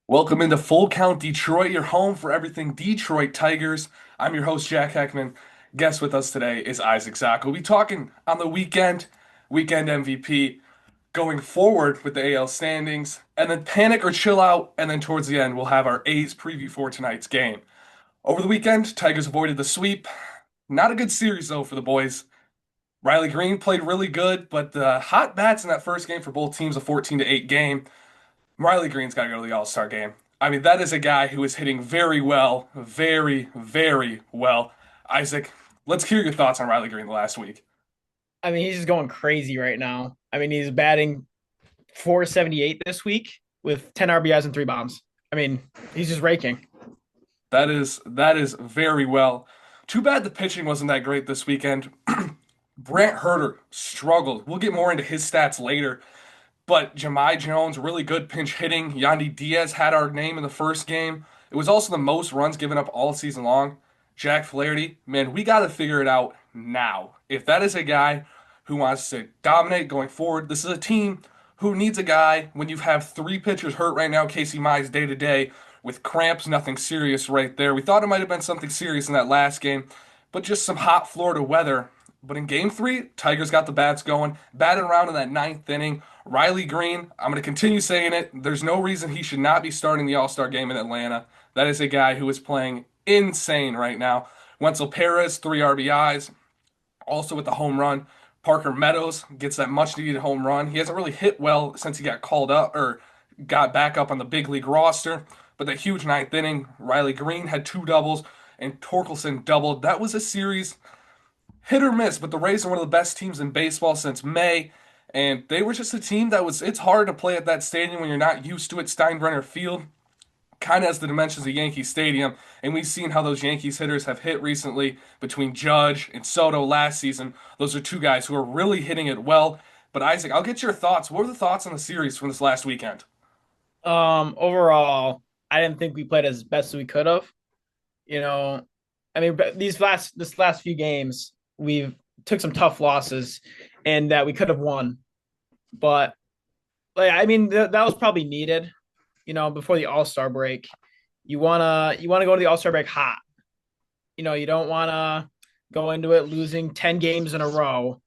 Welcome into Full Count Detroit, your home for everything Detroit Tigers. I'm your host, Jack Heckman. Guest with us today is Isaac Zach. We'll be talking on the weekend MVP, going forward with the AL standings, and then panic or chill out, and then towards the end, we'll have our A's preview for tonight's game. Over the weekend, Tigers avoided the sweep. Not a good series, though, for the boys. Riley Greene played really good, but the hot bats in that first game for both teams, a 14-8 game. Riley Greene's got to go to the All-Star game. I mean, that is a guy who is hitting very well, very, very well. Isaac, let's hear your thoughts on Riley Greene the last week. I mean, he's just going crazy right now. I mean, he's batting 478 this week with 10 RBIs and three bombs. I mean, he's just raking. That is very well. Too bad the pitching wasn't that great this weekend. Brant Herter struggled. We'll get more into his stats later. But Jahmai Jones, really good pinch hitting. Yandy Diaz had our name in the first game. It was also the most runs given up all season long. Jack Flaherty, man, we got to figure it out now. If that is a guy who wants to dominate going forward, this is a team who needs a guy when you have three pitchers hurt right now. Casey Mize day to day with cramps, nothing serious right there. We thought it might have been something serious in that last game, but just some hot Florida weather. But in game three, Tigers got the bats going, batted around in that ninth inning. Riley Greene, I'm going to continue saying it. There's no reason he should not be starting the All Star game in Atlanta. That is a guy who is playing insane right now. Wenzel Perez, 3 RBIs, also with the home run. Parker Meadows gets that much needed home run. He hasn't really hit well since he got called up or got back up on the big league roster. But that huge ninth inning, Riley Greene had two doubles and Torkelson doubled. That was a series hit or miss, but the Rays are one of the best teams in baseball since May. And they were just a team that it's hard to play at that stadium when you're not used to it. Steinbrenner Field kind of has the dimensions of Yankee Stadium, and we've seen how those Yankees hitters have hit recently between Judge and Soto last season. Those are two guys who are really hitting it well. But Isaac, I'll get your thoughts. What were the thoughts on the series from this last weekend? Overall, I didn't think we played as best as we could have. You know, I mean, but this last few games, we've took some tough losses, and that we could have won. But like, I mean, that was probably needed. Before the All Star break, you wanna go to the All Star break hot. You don't wanna go into it losing 10 games in a row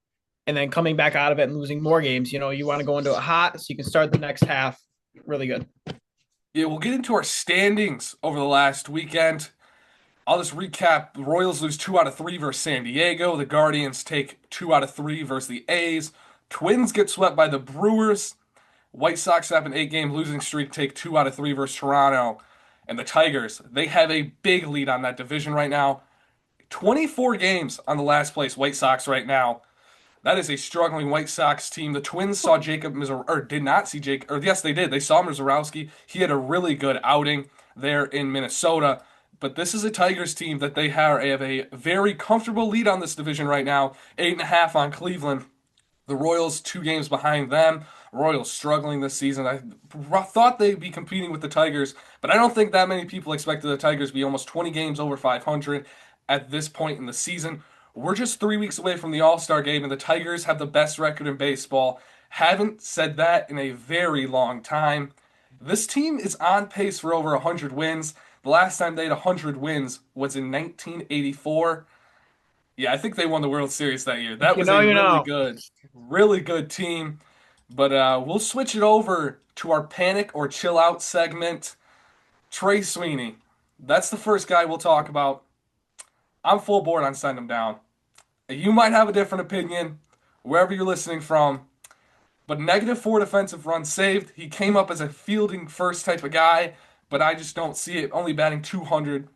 and then coming back out of it and losing more games. You want to go into it hot so you can start the next half really good. Yeah, we'll get into our standings over the last weekend. I'll just recap. The Royals lose 2 out of 3 versus San Diego. The Guardians take 2 out of 3 versus the A's. Twins get swept by the Brewers. White Sox have an 8 game losing streak, take 2 out of 3 versus Toronto. And the Tigers, they have a big lead on that division right now. 24 games on the last place White Sox right now. That is a struggling White Sox team. The Twins saw Jacob or did not see Jake, or yes, they did. They saw Mizorowski. He had a really good outing there in Minnesota. But this is a Tigers team that they have a very comfortable lead on this division right now. 8.5 on Cleveland. The Royals 2 games behind them. Royals struggling this season. I thought they'd be competing with the Tigers, but I don't think that many people expected the Tigers to be almost 20 games over 500 at this point in the season. We're just 3 weeks away from the All-Star game, and the Tigers have the best record in baseball. Haven't said that in a very long time. This team is on pace for over 100 wins. The last time they had 100 wins was in 1984. Yeah, I think they won the World Series that year. If That you was know, a you know. really good team. But we'll switch it over to our panic or chill out segment. Trey Sweeney. That's the first guy we'll talk about. I'm full board on send him down. You might have a different opinion wherever you're listening from, but -4 defensive runs saved. He came up as a fielding first type of guy, but I just don't see it. Only batting 200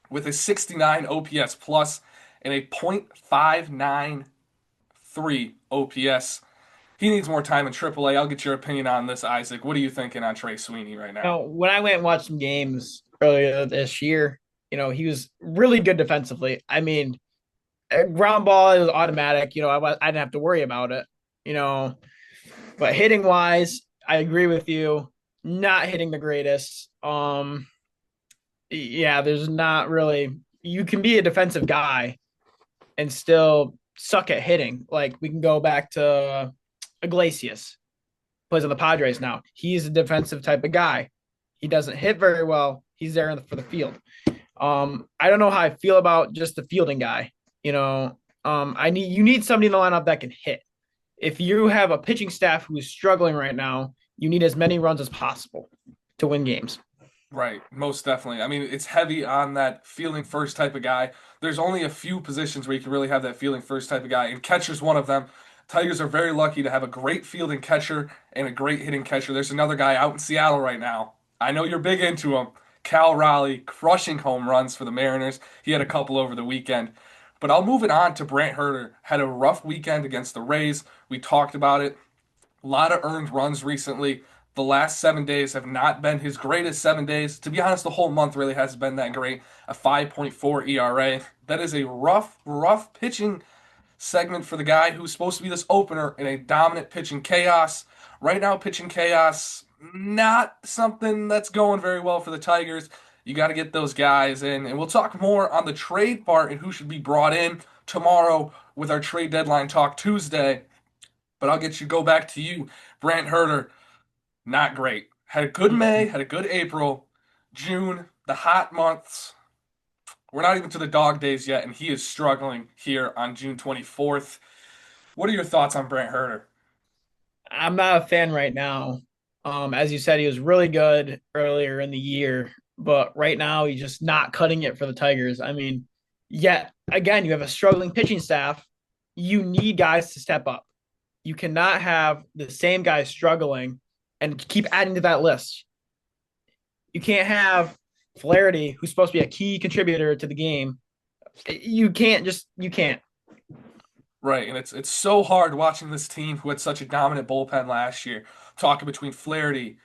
with a 69 OPS plus and a .593 OPS. He needs more time in AAA. I'll get your opinion on this, Isaac. What are you thinking on Trey Sweeney right now? When I went and watched some games earlier this year, he was really good defensively. I mean, a ground ball is automatic. I didn't have to worry about it. You know, but hitting wise, I agree with you. Not hitting the greatest. Yeah, there's not really. You can be a defensive guy and still suck at hitting. Like we can go back to Iglesias, plays on the Padres now. He's a defensive type of guy. He doesn't hit very well. He's there for the field. I don't know how I feel about just the fielding guy. You know, you need somebody in the lineup that can hit. If you have a pitching staff who is struggling right now, you need as many runs as possible to win games. Right, most definitely. I mean, it's heavy on that feeling first type of guy. There's only a few positions where you can really have that feeling first type of guy, and catcher's one of them. Tigers are very lucky to have a great fielding catcher and a great hitting catcher. There's another guy out in Seattle right now. I know you're big into him. Cal Raleigh crushing home runs for the Mariners. He had a couple over the weekend. But I'll move it on to Brant Herter. Had a rough weekend against the Rays. We talked about it. A lot of earned runs recently. The last 7 days have not been his greatest 7 days. To be honest, the whole month really hasn't been that great. A 5.4 ERA. That is a rough, rough pitching segment for the guy who's supposed to be this opener in a dominant pitching chaos. Right now, pitching chaos, not something that's going very well for the Tigers. You got to get those guys in. And we'll talk more on the trade part and who should be brought in tomorrow with our trade deadline talk Tuesday. But I'll get you go back to you, Brant Herter. Not great. Had a good May, had a good April, June, the hot months. We're not even to the dog days yet, and he is struggling here on June 24th. What are your thoughts on Brant Herter? I'm not a fan right now. As you said, he was really good earlier in the year, but right now he's just not cutting it for the Tigers. I mean, yet again, you have a struggling pitching staff. You need guys to step up. You cannot have the same guys struggling and keep adding to that list. You can't have Flaherty, who's supposed to be a key contributor to the game. You can't. Right, and it's so hard watching this team who had such a dominant bullpen last year. Talking between Flaherty,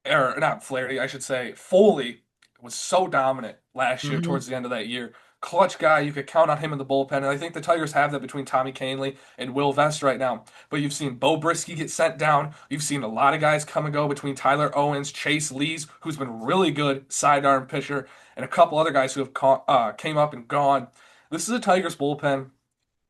or not Flaherty, I should say, Foley was so dominant last year Mm-hmm. towards the end of that year. Clutch guy, you could count on him in the bullpen, and I think the Tigers have that between Tommy Kahnle and Will Vest right now. But you've seen Bo Brisky get sent down. You've seen a lot of guys come and go between Tyler Owens, Chase Lees, who's been really good sidearm pitcher, and a couple other guys who have came up and gone. This is a Tigers bullpen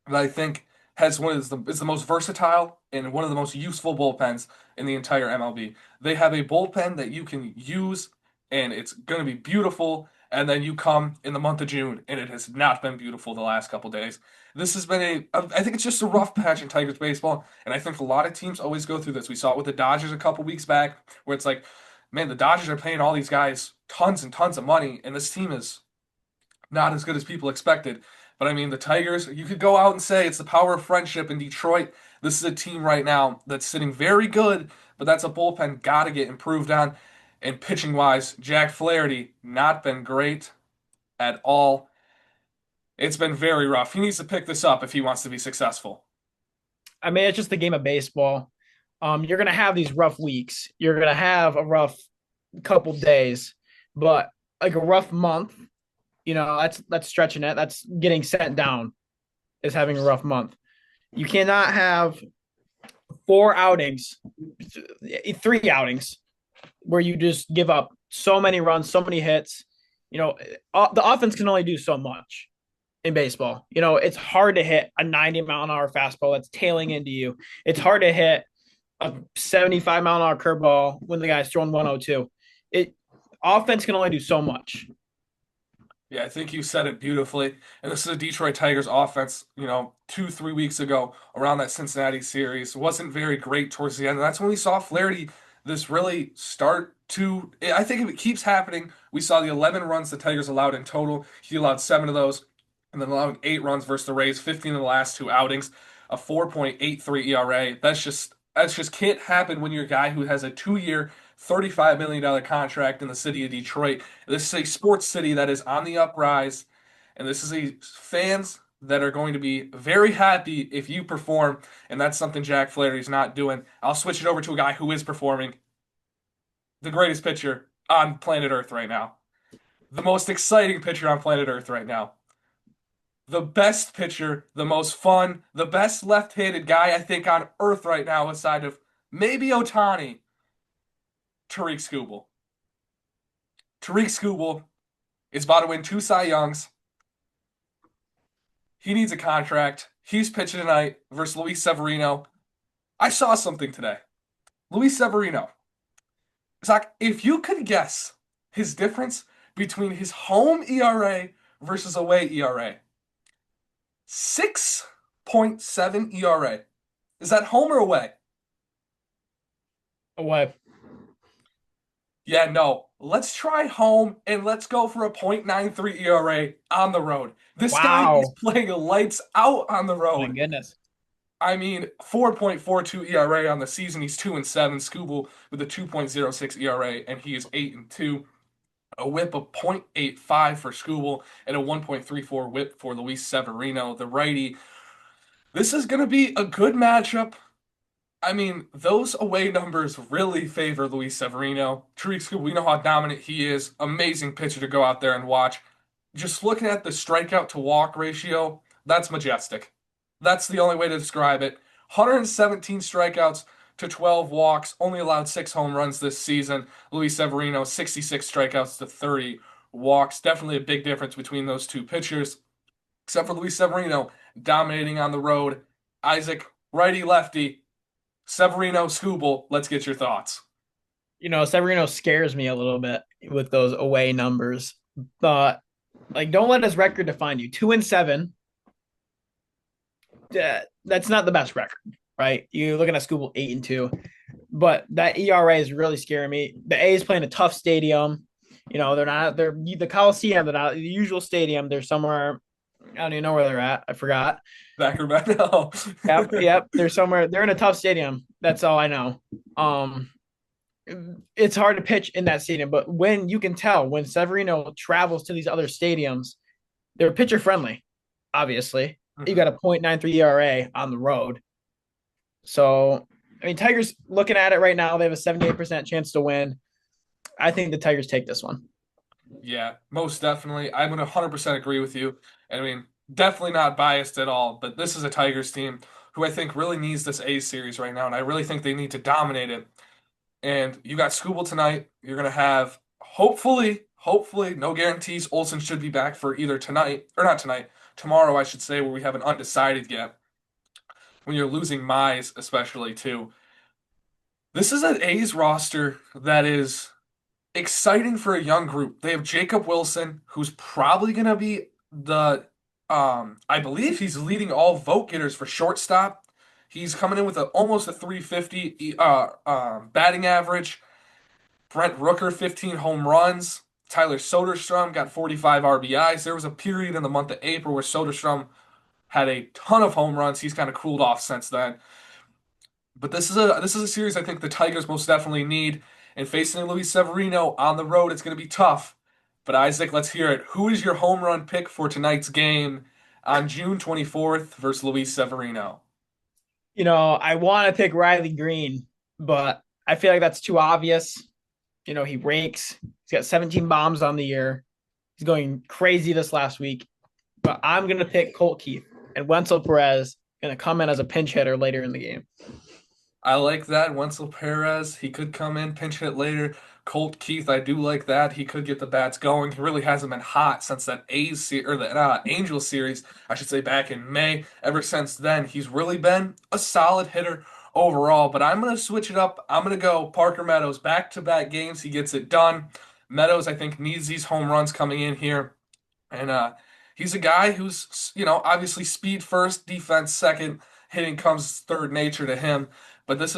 that I think has one of is the most versatile and one of the most useful bullpens in the entire MLB. They have a bullpen that you can use and it's going to be beautiful. And then you come in the month of June and it has not been beautiful the last couple days. This has been I think it's just a rough patch in Tigers baseball. And I think a lot of teams always go through this. We saw it with the Dodgers a couple weeks back where it's like, man, the Dodgers are paying all these guys tons and tons of money. And this team is not as good as people expected. But I mean, the Tigers, you could go out and say it's the power of friendship in Detroit. This is a team right now that's sitting very good, but that's a bullpen got to get improved on. And pitching wise, Jack Flaherty, not been great at all. It's been very rough. He needs to pick this up if he wants to be successful. I mean, it's just the game of baseball. You're gonna have these rough weeks. You're gonna have a rough couple days, but like a rough month, that's stretching it. That's getting sent down is having a rough month. You cannot have 4 outings, 3 outings where you just give up so many runs, so many hits. The offense can only do so much in baseball. It's hard to hit a 90-mile-an-hour fastball that's tailing into you. It's hard to hit a 75-mile-an-hour curveball when the guy's throwing 102. It Offense can only do so much. Yeah, I think you said it beautifully. And this is a Detroit Tigers offense, 2, 3 weeks ago around that Cincinnati series. Wasn't very great towards the end. And that's when we saw Flaherty this really start to. I think if it keeps happening, we saw the 11 runs the Tigers allowed in total. He allowed 7 of those, and then allowing 8 runs versus the Rays, 15 in the last 2 outings, a 4.83 ERA. That's just can't happen when you're a guy who has a 2 year, $35 million contract in the city of Detroit. This is a sports city that is on the uprise, and this is a fans that are going to be very happy if you perform, and that's something Jack Flaherty's not doing. I'll switch it over to a guy who is performing, the greatest pitcher on planet Earth right now, the most exciting pitcher on planet Earth right now, the best pitcher, the most fun, the best left-handed guy I think on Earth right now, aside of maybe Otani, Tariq Skubal. Tariq Skubal is about to win 2 Cy Youngs. He needs a contract. He's pitching tonight versus Luis Severino. I saw something today. Luis Severino, Zach, if you could guess his difference between his home ERA versus away ERA, 6.7 ERA. Is that home or away? Away. Yeah, no. Let's try home and let's go for a .93 ERA on the road. This guy is Wow. playing lights out on the My road. goodness. I mean, 4.42 ERA on the season. He's 2-7. Skubal with a 2.06 ERA, and he is 8-2. A whip of .85 for Skubal and a 1.34 whip for Luis Severino, the righty. This is going to be a good matchup. I mean, those away numbers really favor Luis Severino. Tariq, we know how dominant he is. Amazing pitcher to go out there and watch. Just looking at the strikeout to walk ratio, that's majestic. That's the only way to describe it. 117 strikeouts to 12 walks, only allowed 6 home runs this season. Luis Severino, 66 strikeouts to 30 walks. Definitely a big difference between those two pitchers. Except for Luis Severino dominating on the road. Isaac, righty lefty. Severino, Scooble, let's get your thoughts. Severino scares me a little bit with those away numbers. But like, don't let his record define you. 2-7. That's not the best record, right? You're looking at Scooble 8-2, but that ERA is really scaring me. The A's playing a tough stadium. They're the Coliseum. They're not the usual stadium. They're somewhere. I don't even know where they're at. I forgot. Sacramento. Yep, yep. They're somewhere. They're in a tough stadium. That's all I know. Um, it's hard to pitch in that stadium, but when you can tell when Severino travels to these other stadiums, they're pitcher friendly. Obviously, you got a .93 ERA on the road. So, I mean, Tigers looking at it right now, they have a 78% chance to win. I think the Tigers take this one. Yeah, most definitely. I'm going to 100% agree with you. I mean, definitely not biased at all, but this is a Tigers team who I think really needs this A's series right now, and I really think they need to dominate it. And you got Scooble tonight. You're going to have, hopefully, no guarantees. Olsen should be back for either tonight, or not tonight, tomorrow, I should say, where we have an undecided yet. When you're losing Mize, especially, too. This is an A's roster that is exciting for a young group. They have Jacob Wilson, who's probably going to be I believe he's leading all vote getters for shortstop. He's coming in with almost a 350 batting average. Brent Rooker, 15 home runs. Tyler Soderstrom got 45 RBIs. There was a period in the month of April where Soderstrom had a ton of home runs. He's kind of cooled off since then. But this is a series I think the Tigers most definitely need. And facing Luis Severino on the road, it's going to be tough. But Isaac, let's hear it. Who is your home run pick for tonight's game on June 24th versus Luis Severino? I want to pick Riley Greene, but I feel like that's too obvious. He rakes. He's got 17 bombs on the year. He's going crazy this last week. But I'm going to pick Colt Keith and Wenzel Perez going to come in as a pinch hitter later in the game. I like that. Wenzel Perez, he could come in, pinch hit later. Colt Keith, I do like that. He could get the bats going. He really hasn't been hot since that or the Angels series, I should say, back in May. Ever since then, he's really been a solid hitter overall. But I'm gonna switch it up. I'm gonna go Parker Meadows, back-to-back games. He gets it done. Meadows, I think, needs these home runs coming in here. And he's a guy who's, obviously speed first, defense second, hitting comes third nature to him. But this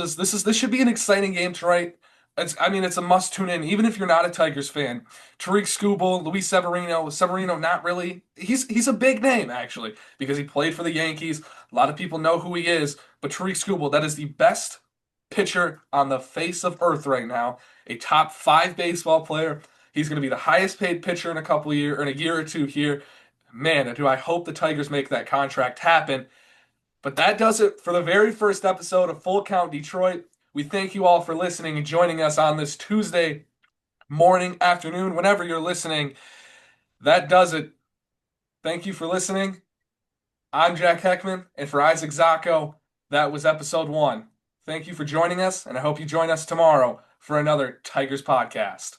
should be an exciting game tonight. It's a must tune in, even if you're not a Tigers fan. Tariq Skubal, Luis Severino, not really. He's a big name actually because he played for the Yankees. A lot of people know who he is, but Tariq Skubal, that is the best pitcher on the face of earth right now. A top five baseball player. He's going to be the highest paid pitcher in in a year or two here. Man, do I hope the Tigers make that contract happen. But that does it for the very first episode of Full Count Detroit. We thank you all for listening and joining us on this Tuesday morning, afternoon, whenever you're listening. That does it. Thank you for listening. I'm Jack Heckman, and for Isaac Zacco, that was episode 1. Thank you for joining us, and I hope you join us tomorrow for another Tigers podcast.